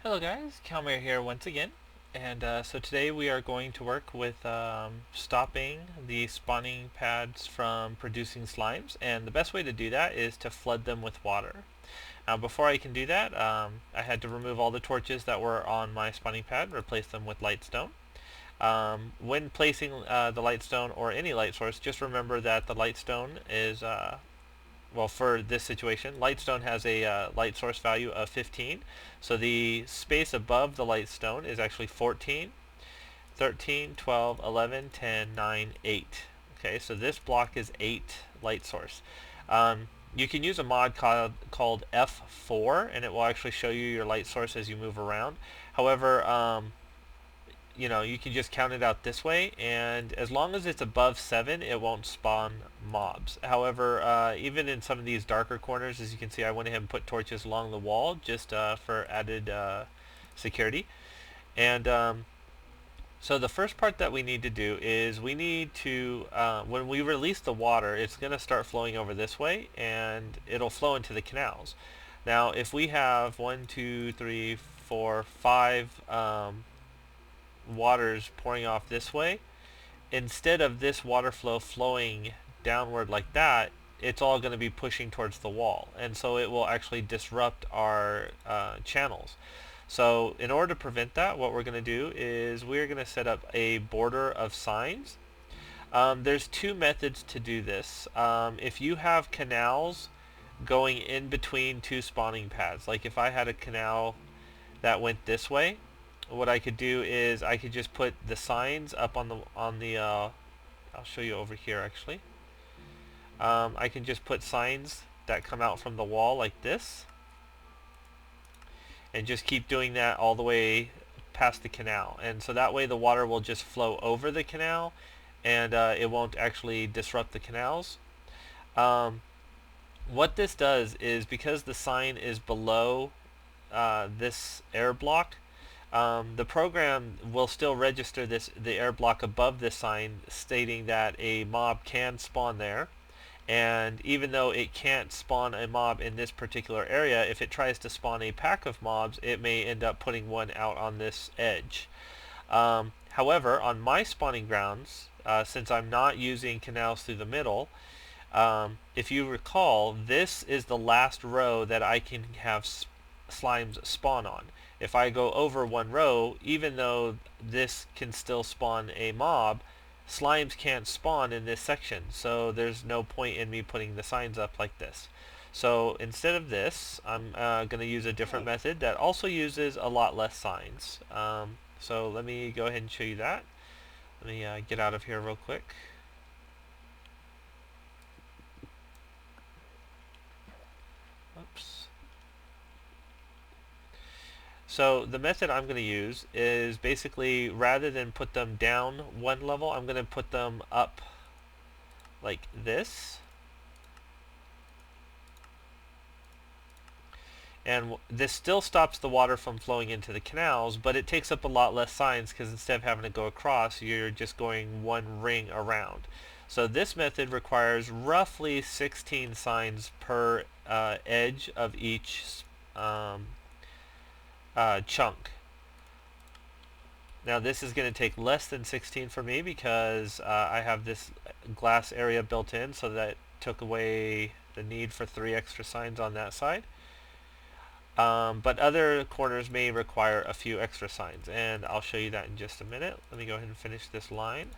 Hello guys, Kalmier here once again, and so today we are going to work with stopping the spawning pads from producing slimes, and the best way to do that is to flood them with water. Now before I can do that, I had to remove all the torches that were on my spawning pad and replace them with lightstone. When placing the lightstone or any light source, just remember that the lightstone is well, for this situation, lightstone has a light source value of 15. So the space above the lightstone is actually 14, 13, 12, 11, 10, 9, 8. Okay, so this block is 8 light source. You can use a mod called F4, and it will actually show you your light source as you move around. However, you can just count it out this way, and as long as it's above 7, it won't spawn mobs. However, even in some of these darker corners, as you can see, I went ahead and put torches along the wall just for added security. And so the first part that we need to do is we need to, when we release the water, it's going to start flowing over this way, and it'll flow into the canals. Now, if we have 1, 2, 3, 4, 5 waters pouring off this way, instead of this water flow flowing downward like that, it's all going to be pushing towards the wall, and so it will actually disrupt our channels. So in order to prevent that, what we're going to do is we're going to set up a border of signs. There's two methods to do this. If you have canals going in between two spawning pads, like if I had a canal that went this way, what I could do is I could just put the signs up on the I'll show you over here actually. I can just put signs that come out from the wall like this, and just keep doing that all the way past the canal, and so that way the water will just flow over the canal, and it won't actually disrupt the canals. What this does is, because the sign is below this air block, the program will still register the air block above this sign, stating that a mob can spawn there. And even though it can't spawn a mob in this particular area, if it tries to spawn a pack of mobs, it may end up putting one out on this edge. However, on my spawning grounds, since I'm not using canals through the middle, if you recall, this is the last row that I can have slimes spawn on. If I go over one row, even though this can still spawn a mob, slimes can't spawn in this section, so there's no point in me putting the signs up like this. So instead of this, I'm going to use a different method that also uses a lot less signs. So let me go ahead and show you that. Let me get out of here real quick. Oops. So the method I'm going to use is basically, rather than put them down one level, I'm going to put them up like this. And this still stops the water from flowing into the canals, but it takes up a lot less signs, because instead of having to go across, you're just going one ring around. So this method requires roughly 16 signs per edge of each chunk. Now this is going to take less than 16 for me, because I have this glass area built in, so that took away the need for 3 extra signs on that side. But other corners may require a few extra signs, and I'll show you that in just a minute. Let me go ahead and finish this line.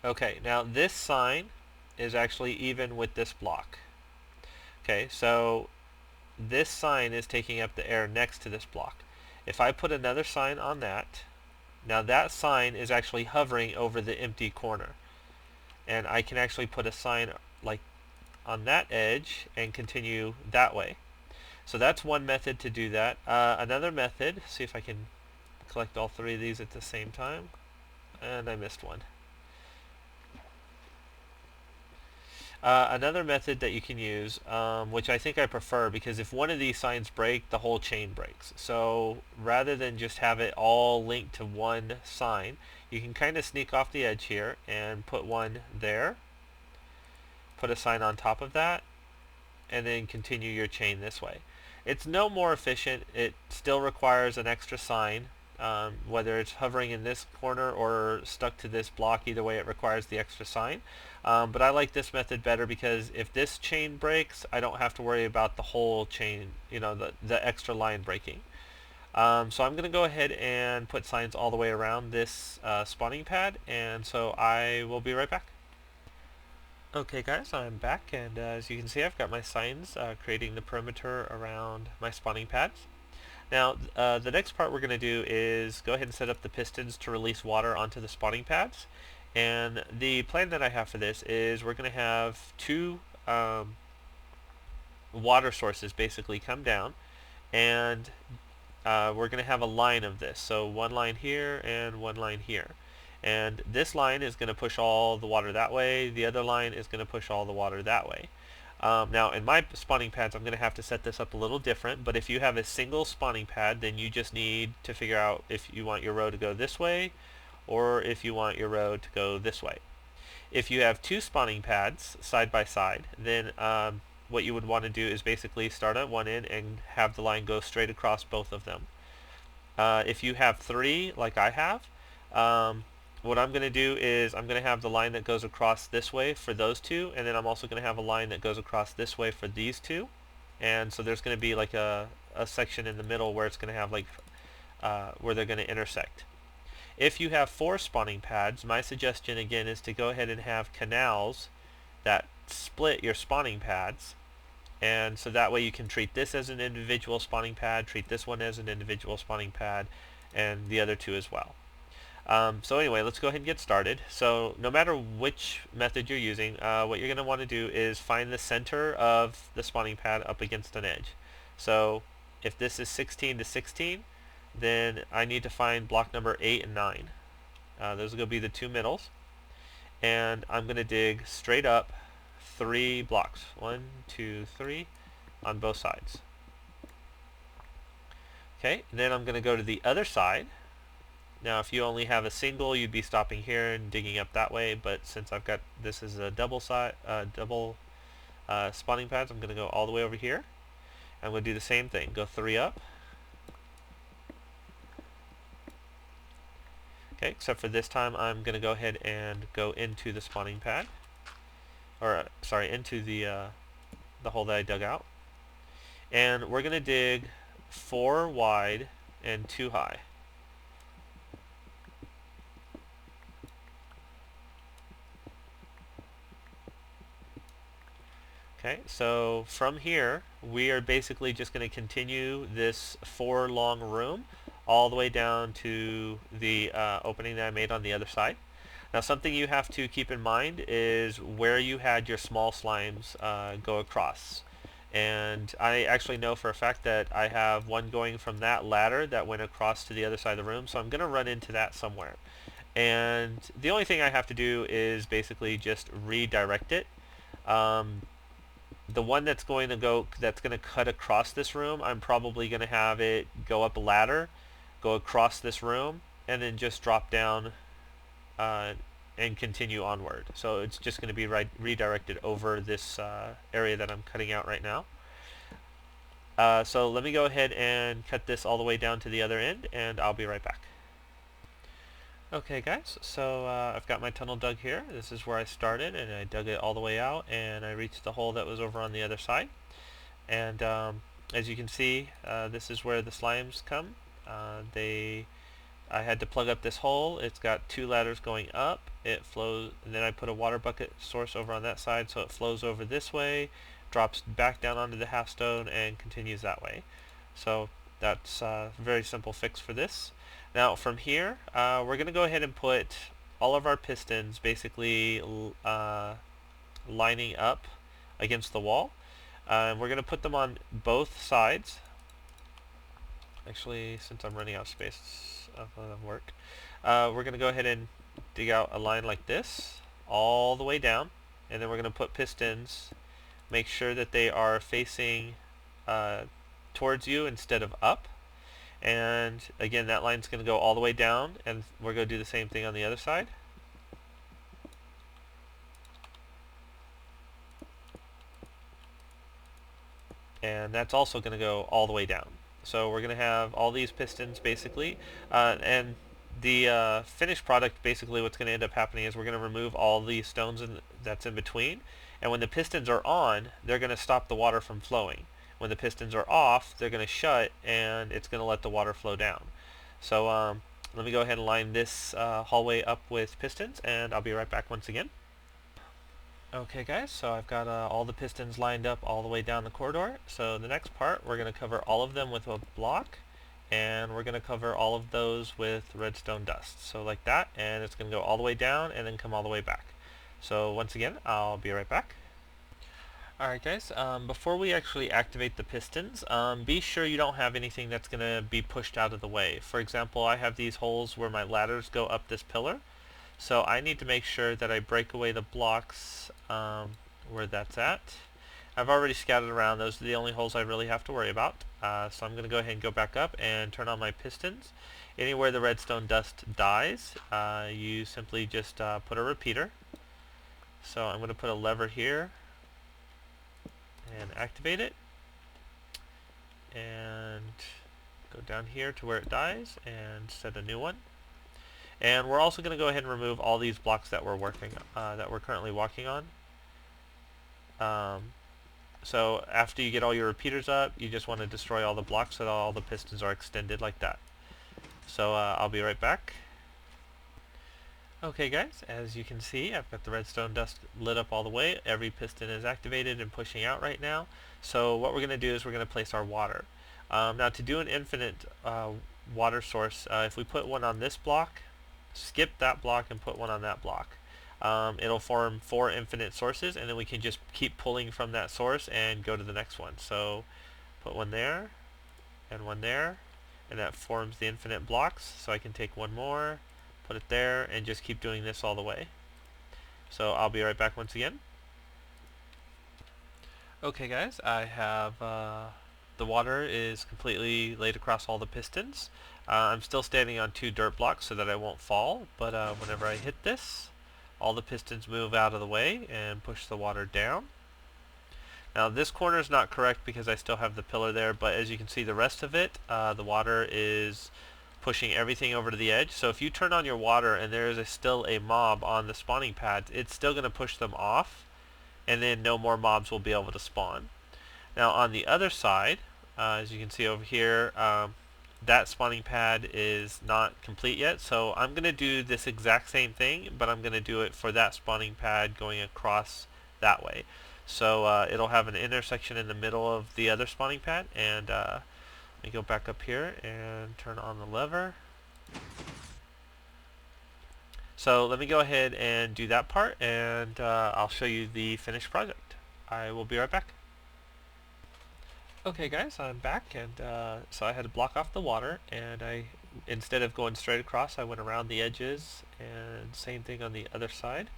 Okay, now this sign is actually even with this block. Okay, so this sign is taking up the air next to this block. If I put another sign on that, now that sign is actually hovering over the empty corner. And I can actually put a sign like on that edge and continue that way. So that's one method to do that. Another method, see if I can collect all 3 of these at the same time. And I missed one. Another method that you can use, which I think I prefer, because if one of these signs break, the whole chain breaks. So rather than just have it all linked to one sign, you can kind of sneak off the edge here and put one there, put a sign on top of that, and then continue your chain this way. It's no more efficient. It still requires an extra sign, whether it's hovering in this corner or stuck to this block. Either way, it requires the extra sign. But I like this method better because if this chain breaks, I don't have to worry about the whole chain, the extra line breaking. So I'm going to go ahead and put signs all the way around this spawning pad, and so I will be right back. Okay guys, I'm back, and as you can see, I've got my signs creating the perimeter around my spawning pads. Now the next part we're going to do is go ahead and set up the pistons to release water onto the spawning pads. And the plan that I have for this is we're going to have two water sources basically come down, and we're going to have a line of this. So one line here and one line here. And this line is going to push all the water that way. The other line is going to push all the water that way. Now in my spawning pads, I'm going to have to set this up a little different, but if you have a single spawning pad, then you just need to figure out if you want your row to go this way or if you want your row to go this way. If you have two spawning pads side by side, then what you would want to do is basically start at one end and have the line go straight across both of them. If you have three, like I have, what I'm going to do is I'm going to have the line that goes across this way for those two, and then I'm also going to have a line that goes across this way for these two. And so there's going to be like a section in the middle where it's going to have like where they're going to intersect. If you have four spawning pads, my suggestion again is to go ahead and have canals that split your spawning pads, and so that way you can treat this as an individual spawning pad, treat this one as an individual spawning pad, and the other two as well. So anyway, let's go ahead and get started. So no matter which method you're using, what you're going to want to do is find the center of the spawning pad up against an edge. So if this is 16 to 16, then I need to find block number 8 and 9. Those are going to be the two middles. And I'm going to dig straight up 3 blocks. 1, 2, 3 on both sides. Okay, then I'm going to go to the other side. Now if you only have a single, you'd be stopping here and digging up that way, but since I've got this is a double spawning pads, I'm going to go all the way over here. I'm going to do the same thing, go 3 up. Okay, except for this time I'm going to go ahead and go into the spawning pad, or sorry, into the hole that I dug out. And we're going to dig 4 wide and 2 high. Okay, so from here we are basically just going to continue this 4 long room all the way down to the opening that I made on the other side. Now something you have to keep in mind is where you had your small slimes go across. And I actually know for a fact that I have one going from that ladder that went across to the other side of the room, so I'm going to run into that somewhere. And the only thing I have to do is basically just redirect it. The one that's going to cut across this room, I'm probably going to have it go up a ladder, go across this room, and then just drop down and continue onward. So it's just going to be redirected over this area that I'm cutting out right now. So let me go ahead and cut this all the way down to the other end, and I'll be right back. Okay guys, so I've got my tunnel dug here. This is where I started, and I dug it all the way out, and I reached the hole that was over on the other side. And as you can see, this is where the slimes come. I had to plug up this hole. It's got 2 ladders going up. It flows, and then I put a water bucket source over on that side, so it flows over this way, drops back down onto the half stone, and continues that way. So that's a very simple fix for this. Now from here, we're going to go ahead and put all of our pistons basically lining up against the wall. We're going to put them on both sides. Actually, since I'm running out of space of work, we're going to go ahead and dig out a line like this all the way down, and then we're going to put pistons, make sure that they are facing towards you instead of up. And again, that line's going to go all the way down, and we're going to do the same thing on the other side. and that's also going to go all the way down. So we're going to have all these pistons basically, and the finished product, basically what's going to end up happening is we're going to remove all the stones that's in between, and when the pistons are on, they're going to stop the water from flowing. When the pistons are off, they're going to shut, and it's going to let the water flow down. So let me go ahead and line this hallway up with pistons, and I'll be right back once again. Okay guys, so I've got all the pistons lined up all the way down the corridor. So the next part, we're going to cover all of them with a block, and we're going to cover all of those with redstone dust. So like that, and it's going to go all the way down and then come all the way back. So once again, I'll be right back. Alright guys, before we actually activate the pistons, be sure you don't have anything that's going to be pushed out of the way. For example, I have these holes where my ladders go up this pillar. So I need to make sure that I break away the blocks where that's at. I've already scattered around. Those are the only holes I really have to worry about. So I'm going to go ahead and go back up and turn on my pistons. Anywhere the redstone dust dies, you simply just put a repeater. So I'm going to put a lever here and activate it. And go down here to where it dies and set a new one. And we're also going to go ahead and remove all these blocks that we're currently walking on. So after you get all your repeaters up, you just want to destroy all the blocks so that all the pistons are extended like that. So I'll be right back. Okay guys, as you can see, I've got the redstone dust lit up all the way. Every piston is activated and pushing out right now. So what we're going to do is we're going to place our water. Now to do an infinite water source, if we put one on this block, skip that block and put one on that block. It'll form 4 infinite sources, and then we can just keep pulling from that source and go to the next one. So put one there and one there, and that forms the infinite blocks. So I can take one more, put it there, and just keep doing this all the way. So I'll be right back once again. Okay guys, I have the water is completely laid across all the pistons. I'm still standing on 2 dirt blocks so that I won't fall, but whenever I hit this, all the pistons move out of the way and push the water down. Now this corner is not correct because I still have the pillar there, but as you can see the rest of it, the water is pushing everything over to the edge. So if you turn on your water and there is still a mob on the spawning pads, it's still going to push them off, and then no more mobs will be able to spawn. Now on the other side, as you can see over here, that spawning pad is not complete yet, so I'm going to do this exact same thing, but I'm going to do it for that spawning pad going across that way. So it'll have an intersection in the middle of the other spawning pad, and let me go back up here and turn on the lever. So let me go ahead and do that part, and I'll show you the finished project. I will be right back. Okay guys, I'm back, and so I had to block off the water, and instead of going straight across, I went around the edges, and same thing on the other side.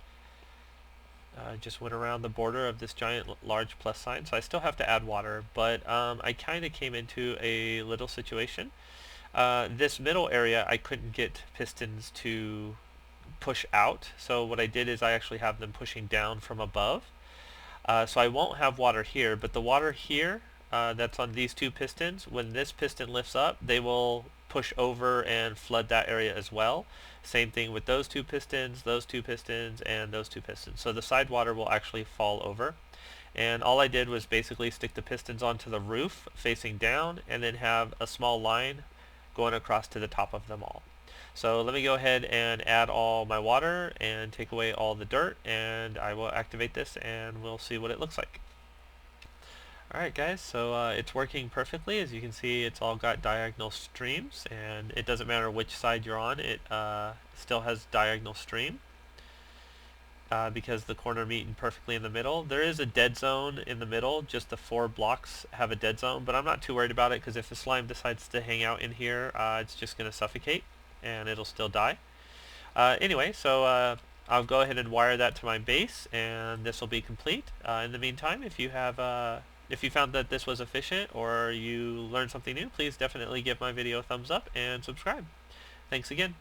Just went around the border of this giant large plus sign, so I still have to add water, but I kind of came into a little situation. This middle area I couldn't get pistons to push out, so what I did is I actually have them pushing down from above. So I won't have water here, but the water here that's on these 2 pistons, when this piston lifts up, they will push over and flood that area as well. Same thing with those 2 pistons, those 2 pistons, and those 2 pistons. So the side water will actually fall over. And all I did was basically stick the pistons onto the roof facing down, and then have a small line going across to the top of them all. So let me go ahead and add all my water and take away all the dirt, and I will activate this and we'll see what it looks like. Alright guys, so it's working perfectly. As you can see, it's all got diagonal streams, and it doesn't matter which side you're on, it still has diagonal stream because the corner meet perfectly in the middle. There is a dead zone in the middle, just the 4 blocks have a dead zone, but I'm not too worried about it because if the slime decides to hang out in here, it's just going to suffocate and it'll still die. Anyway, so I'll go ahead and wire that to my base, and this will be complete. In the meantime, if you found that this was efficient or you learned something new, please definitely give my video a thumbs up and subscribe. Thanks again.